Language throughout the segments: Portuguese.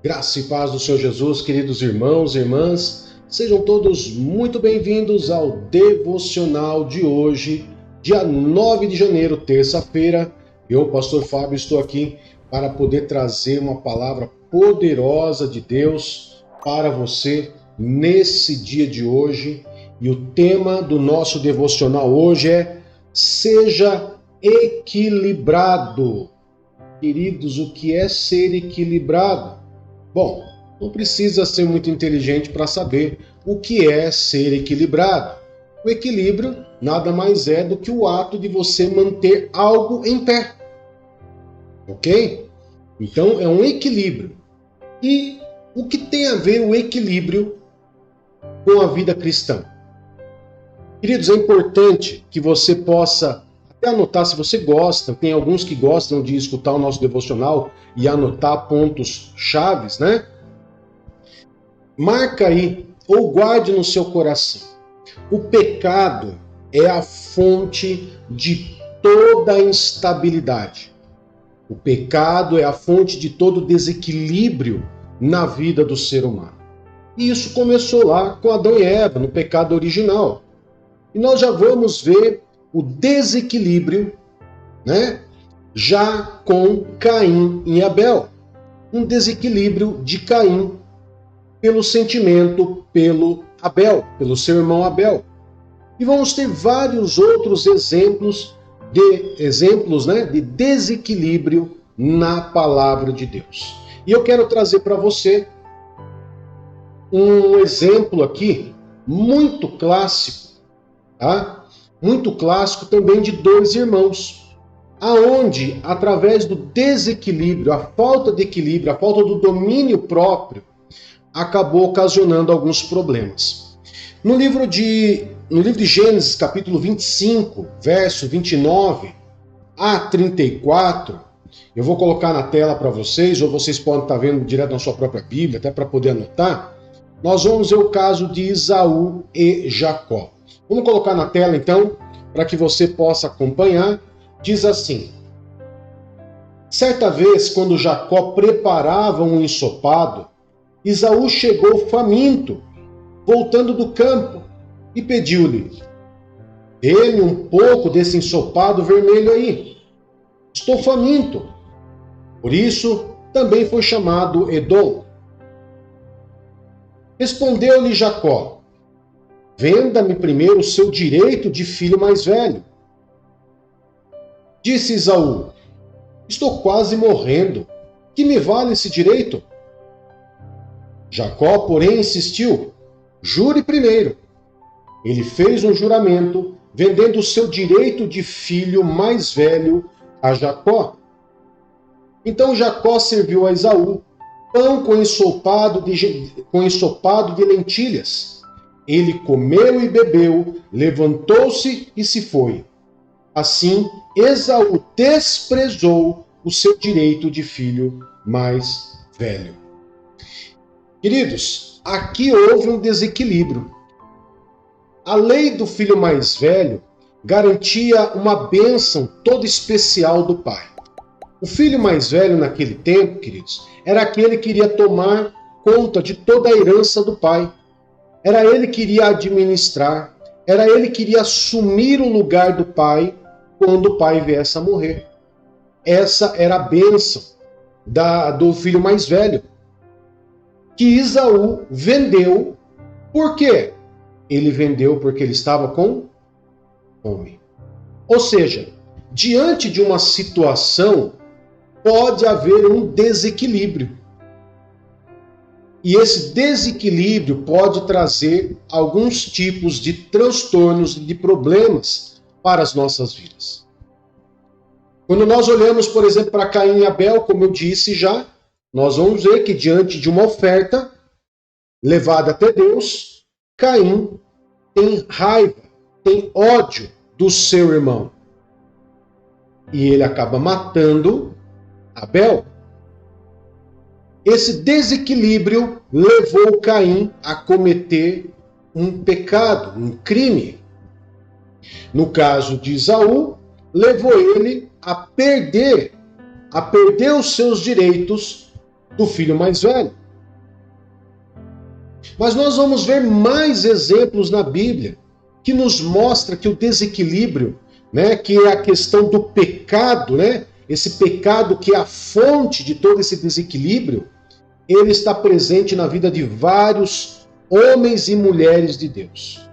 Graça e paz do Senhor Jesus, queridos irmãos e irmãs, sejam todos muito bem-vindos ao devocional de hoje, dia 9 de janeiro, terça-feira. Eu, pastor Fábio, estou aqui para poder trazer uma palavra poderosa de Deus para você nesse dia de hoje. E o tema do nosso devocional hoje é Seja equilibrado. Queridos, o que é ser equilibrado? Bom, não precisa ser muito inteligente para saber o que é ser equilibrado. O equilíbrio nada mais é do que o ato de você manter algo em pé. Ok? Então é um equilíbrio. E o que tem a ver o equilíbrio com a vida cristã? Queridos, é importante que você possa até anotar, se você gosta, tem alguns que gostam de escutar o nosso devocional e anotar pontos chaves, né? Marca aí, ou guarde no seu coração. O pecado é a fonte de toda instabilidade. O pecado é a fonte de todo desequilíbrio na vida do ser humano. E isso começou lá com Adão e Eva, no pecado original. E nós já vamos ver o desequilíbrio, né? Já com Caim e Abel. Um desequilíbrio de Caim pelo sentimento pelo Abel, pelo seu irmão Abel. E vamos ter vários outros exemplos, né, de desequilíbrio na palavra de Deus. E eu quero trazer para você um exemplo aqui muito clássico, tá? Muito clássico também de dois irmãos, aonde através do desequilíbrio, a falta de equilíbrio, a falta do domínio próprio, acabou ocasionando alguns problemas. No livro de Gênesis, capítulo 25, verso 29 a 34, eu vou colocar na tela para vocês, ou vocês podem estar vendo direto na sua própria Bíblia, até para poder anotar. Nós vamos ver o caso de Esaú e Jacó. Vamos colocar na tela, então, para que você possa acompanhar. Diz assim: certa vez, quando Jacó preparava um ensopado, Esaú chegou faminto, voltando do campo, e pediu-lhe: dê-me um pouco desse ensopado vermelho aí. Estou faminto. Por isso, também foi chamado Edom. Respondeu-lhe Jacó: venda-me primeiro o seu direito de filho mais velho. Disse Esaú: estou quase morrendo. Que me vale esse direito? Jacó, porém, insistiu: jure primeiro. Ele fez um juramento, vendendo o seu direito de filho mais velho a Jacó. Então Jacó serviu a Esaú pão com ensopado de lentilhas. Ele comeu e bebeu, levantou-se e se foi. Assim, Esaú desprezou o seu direito de filho mais velho. Queridos, aqui houve um desequilíbrio. A lei do filho mais velho garantia uma bênção toda especial do pai. O filho mais velho naquele tempo, queridos, era aquele que iria tomar conta de toda a herança do pai. Era ele que iria administrar, era ele que iria assumir o lugar do pai quando o pai viesse a morrer. Essa era a bênção do filho mais velho, que Esaú vendeu. Por quê? Ele vendeu porque ele estava com fome. Ou seja, diante de uma situação, pode haver um desequilíbrio. E esse desequilíbrio pode trazer alguns tipos de transtornos e de problemas para as nossas vidas. Quando nós olhamos, por exemplo, para Caim e Abel, como eu disse já, nós vamos ver que diante de uma oferta levada até Deus, Caim tem raiva, tem ódio do seu irmão. E ele acaba matando Abel. Esse desequilíbrio levou Caim a cometer um pecado, um crime. No caso de Esaú, levou ele a perder os seus direitos do filho mais velho. Mas nós vamos ver mais exemplos na Bíblia que nos mostra que o desequilíbrio, né, que é a questão do pecado, né, esse pecado que é a fonte de todo esse desequilíbrio, ele está presente na vida de vários homens e mulheres de Deus.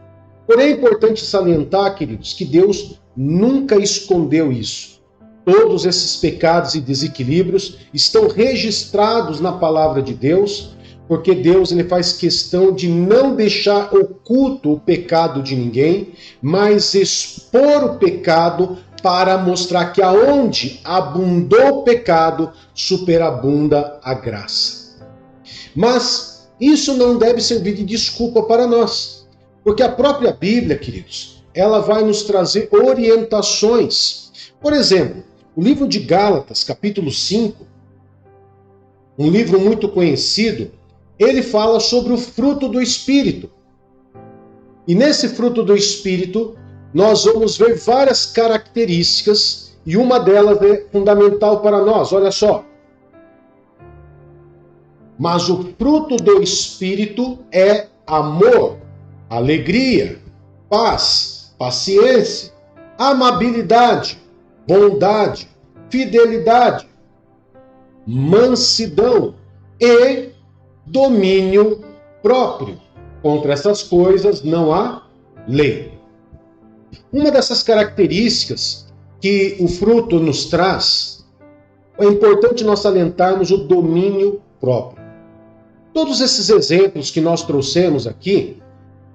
Porém, é importante salientar, queridos, que Deus nunca escondeu isso. Todos esses pecados e desequilíbrios estão registrados na palavra de Deus, porque Deus ele faz questão de não deixar oculto o pecado de ninguém, mas expor o pecado para mostrar que aonde abundou o pecado, superabunda a graça. Mas isso não deve servir de desculpa para nós, porque a própria Bíblia, queridos, ela vai nos trazer orientações. Por exemplo, o livro de Gálatas, capítulo 5, um livro muito conhecido, ele fala sobre o fruto do Espírito. E nesse fruto do Espírito, nós vamos ver várias características, e uma delas é fundamental para nós. Olha só. Mas o fruto do Espírito é amor, alegria, paz, paciência, amabilidade, bondade, fidelidade, mansidão e domínio próprio. Contra essas coisas não há lei. Uma dessas características que o fruto nos traz, é importante nós salientarmos o domínio próprio. Todos esses exemplos que nós trouxemos aqui,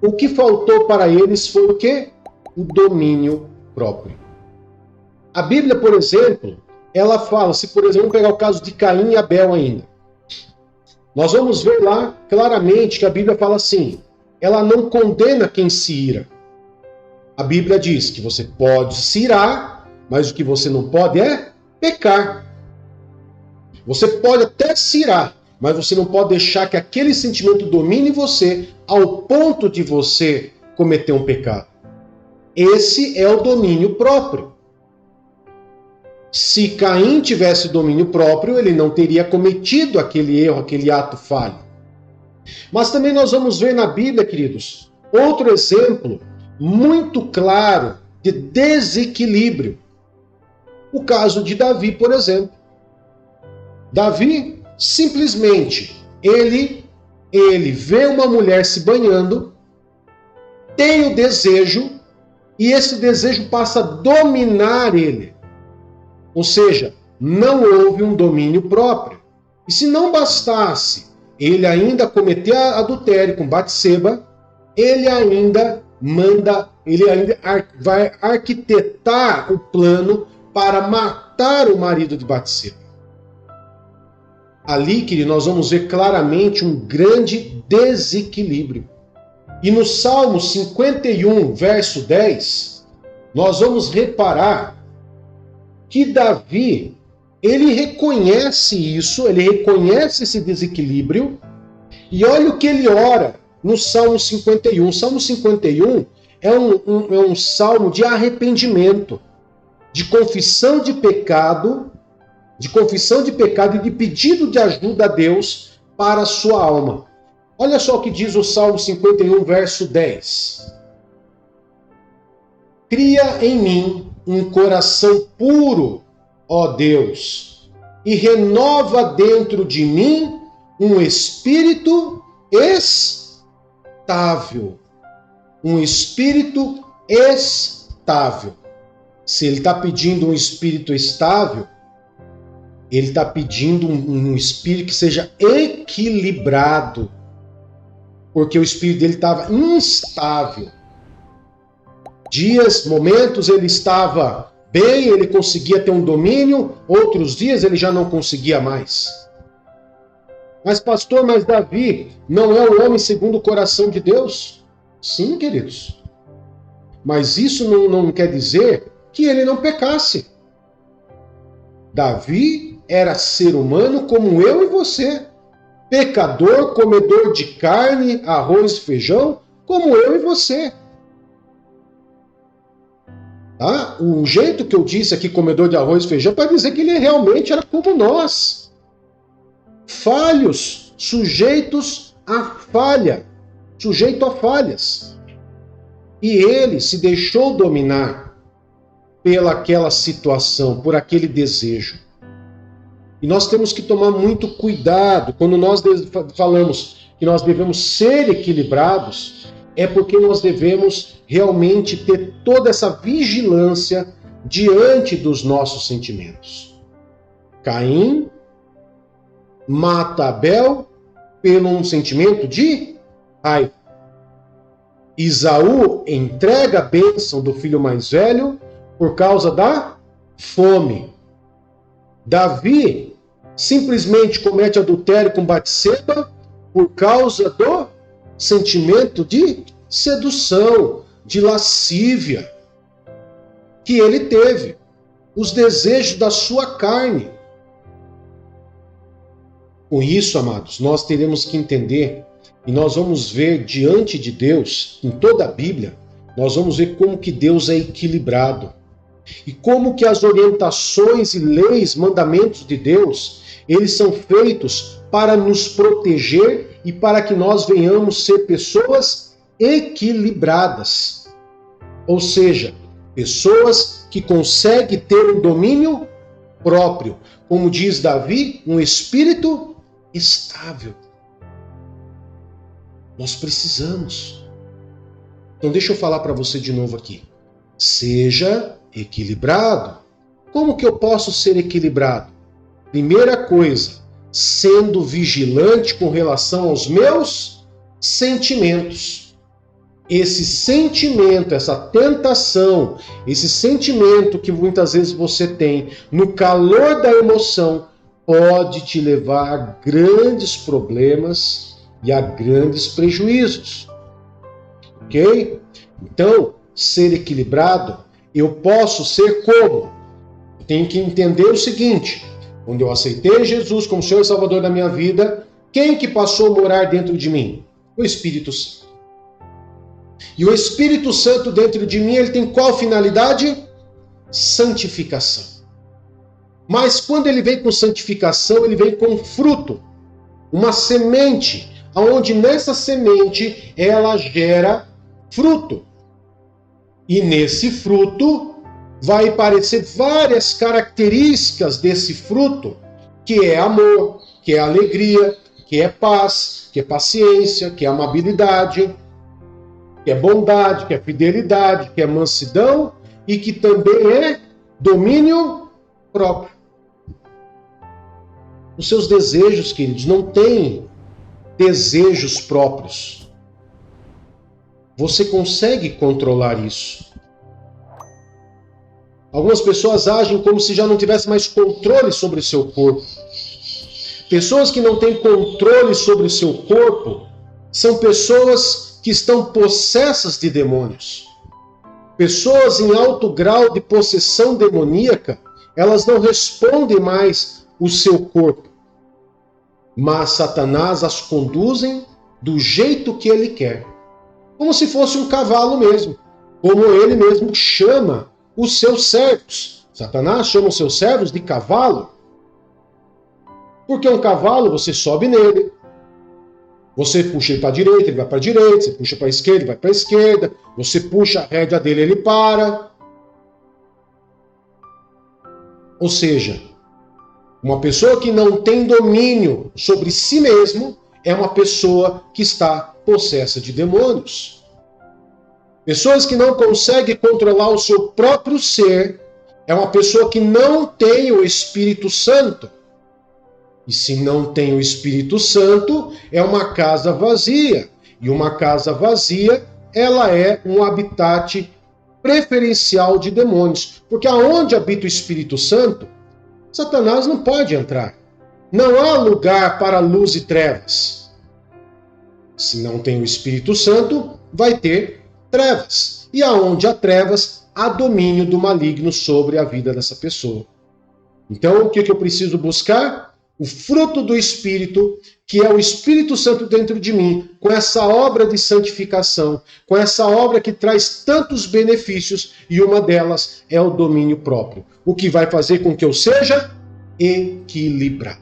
o que faltou para eles foi o quê? O domínio próprio. A Bíblia, por exemplo, ela fala, se por exemplo pegar o caso de Caim e Abel ainda, nós vamos ver lá claramente que a Bíblia fala assim, ela não condena quem se ira. A Bíblia diz que você pode se irar, mas o que você não pode é pecar. Você pode até se irar, mas você não pode deixar que aquele sentimento domine você ao ponto de você cometer um pecado. Esse é o domínio próprio. Se Caim tivesse domínio próprio, ele não teria cometido aquele erro, aquele ato falho. Mas também nós vamos ver na Bíblia, queridos, outro exemplo muito claro de desequilíbrio. O caso de Davi, por exemplo. Davi, simplesmente, ele vê uma mulher se banhando, tem o desejo, e esse desejo passa a dominar ele. Ou seja, não houve um domínio próprio. E se não bastasse ele ainda cometer adultério com Batseba, ele ainda vai arquitetar o plano para matar o marido de Batseba. Ali, querido, nós vamos ver claramente um grande desequilíbrio. E no Salmo 51, verso 10, nós vamos reparar que Davi, ele reconhece isso, ele reconhece esse desequilíbrio, e olha o que ele ora no Salmo 51. O Salmo 51 é um salmo de arrependimento, de confissão de pecado e de pedido de ajuda a Deus para a sua alma. Olha só o que diz o Salmo 51, verso 10. Cria em mim um coração puro, ó Deus, e renova dentro de mim um espírito estável. Um espírito estável. Se ele está pedindo um espírito estável, ele está pedindo um espírito que seja equilibrado, porque o espírito dele estava instável. Dias, momentos ele estava bem, ele conseguia ter um domínio, outros dias ele já não conseguia mais. Mas pastor, mas Davi não é o homem segundo o coração de Deus? Sim, queridos. Mas isso não quer dizer que ele não pecasse. Davi era ser humano como eu e você. Pecador, comedor de carne, arroz e feijão, como eu e você. Tá? O jeito que eu disse aqui, comedor de arroz e feijão, para dizer que ele realmente era como nós. falhos, sujeitos a falha, sujeito a falhas. E ele se deixou dominar pelaquela situação, por aquele desejo. E nós temos que tomar muito cuidado quando nós falamos que nós devemos ser equilibrados, é porque nós devemos realmente ter toda essa vigilância diante dos nossos sentimentos. Caim mata Abel pelo um sentimento de raiva. Esaú entrega a bênção do filho mais velho por causa da fome. Davi simplesmente comete adultério com Batseba por causa do sentimento de sedução, de lascívia que ele teve, os desejos da sua carne. Com isso, amados, nós teremos que entender, e nós vamos ver diante de Deus, em toda a Bíblia, nós vamos ver como que Deus é equilibrado. E como que as orientações e leis, mandamentos de Deus, eles são feitos para nos proteger e para que nós venhamos ser pessoas equilibradas. Ou seja, pessoas que conseguem ter um domínio próprio. Como diz Davi, um espírito estável. Nós precisamos. Então deixa eu falar para você de novo aqui. Seja equilibrado. Como que eu posso ser equilibrado? Primeira coisa, sendo vigilante com relação aos meus sentimentos. Esse sentimento, essa tentação, esse sentimento que muitas vezes você tem no calor da emoção, pode te levar a grandes problemas e a grandes prejuízos. Ok? Então, ser equilibrado, eu posso ser como? Eu tenho que entender o seguinte: quando eu aceitei Jesus como Senhor e Salvador da minha vida, quem que passou a morar dentro de mim? O Espírito Santo. E o Espírito Santo dentro de mim, ele tem qual finalidade? Santificação. Mas quando ele vem com santificação, ele vem com fruto. Uma semente, onde nessa semente ela gera fruto. E nesse fruto vai aparecer várias características desse fruto, que é amor, que é alegria, que é paz, que é paciência, que é amabilidade, que é bondade, que é fidelidade, que é mansidão e que também é domínio próprio. Os seus desejos, queridos, não têm desejos próprios. Você consegue controlar isso. Algumas pessoas agem como se já não tivesse mais controle sobre o seu corpo. Pessoas que não têm controle sobre o seu corpo são pessoas que estão possessas de demônios. Pessoas em alto grau de possessão demoníaca, elas não respondem mais o seu corpo. Mas Satanás as conduzem do jeito que ele quer. Como se fosse um cavalo mesmo. Como ele mesmo chama os seus servos. Satanás chama os seus servos de cavalo. Porque um cavalo, você sobe nele. Você puxa ele para a direita, ele vai para a direita. Você puxa para a esquerda, ele vai para a esquerda. Você puxa a rédea dele, ele para. Ou seja, uma pessoa que não tem domínio sobre si mesmo é uma pessoa que está possessa de demônios. Pessoas que não conseguem controlar o seu próprio ser é uma pessoa que não tem o Espírito Santo. E se não tem o Espírito Santo, é uma casa vazia. E uma casa vazia, ela é um habitat preferencial de demônios. Porque aonde habita o Espírito Santo, Satanás não pode entrar. Não há lugar para luz e trevas. Se não tem o Espírito Santo, vai ter trevas. E aonde há trevas, há domínio do maligno sobre a vida dessa pessoa. Então, o que eu preciso buscar? O fruto do Espírito, que é o Espírito Santo dentro de mim, com essa obra de santificação, com essa obra que traz tantos benefícios, e uma delas é o domínio próprio. O que vai fazer com que eu seja equilibrado.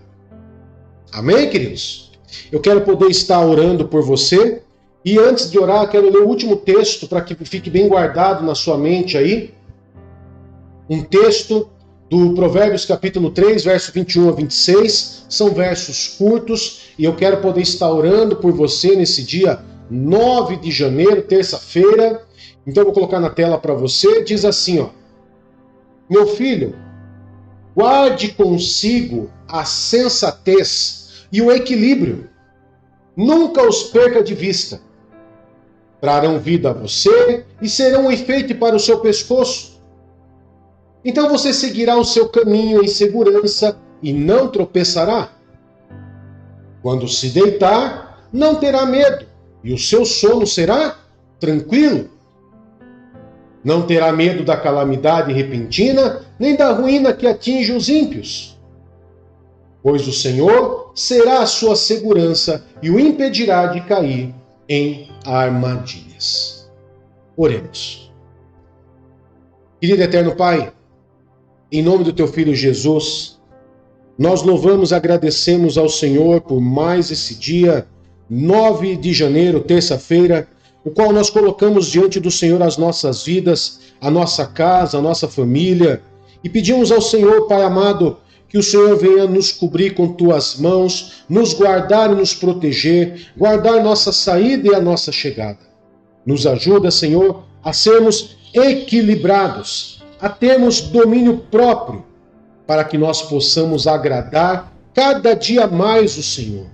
Amém, queridos? Eu quero poder estar orando por você. E antes de orar, eu quero ler o último texto para que fique bem guardado na sua mente aí. Um texto do Provérbios capítulo 3, verso 21 a 26. São versos curtos e eu quero poder estar orando por você nesse dia 9 de janeiro, terça-feira. Então eu vou colocar na tela para você. Diz assim, ó: meu filho, guarde consigo a sensatez e o equilíbrio. Nunca os perca de vista. Trarão vida a você e serão um enfeite para o seu pescoço. Então você seguirá o seu caminho em segurança e não tropeçará. Quando se deitar, não terá medo, e o seu sono será tranquilo. Não terá medo da calamidade repentina, nem da ruína que atinge os ímpios. Pois o Senhor será a sua segurança e o impedirá de cair em armadilhas. Oremos. Querido eterno Pai, em nome do teu Filho Jesus, nós louvamos e agradecemos ao Senhor por mais esse dia, 9 de janeiro, terça-feira, o qual nós colocamos diante do Senhor as nossas vidas, a nossa casa, a nossa família, e pedimos ao Senhor, Pai amado, que o Senhor venha nos cobrir com tuas mãos, nos guardar e nos proteger, guardar nossa saída e a nossa chegada. Nos ajuda, Senhor, a sermos equilibrados, a termos domínio próprio, para que nós possamos agradar cada dia mais o Senhor.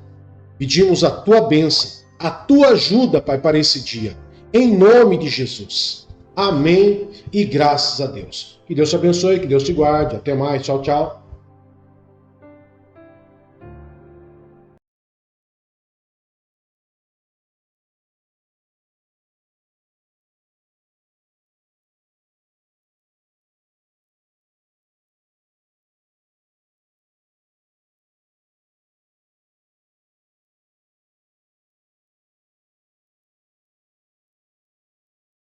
Pedimos a tua bênção, a tua ajuda, Pai, para esse dia, em nome de Jesus. Amém e graças a Deus. Que Deus te abençoe, que Deus te guarde. Até mais. Tchau, tchau.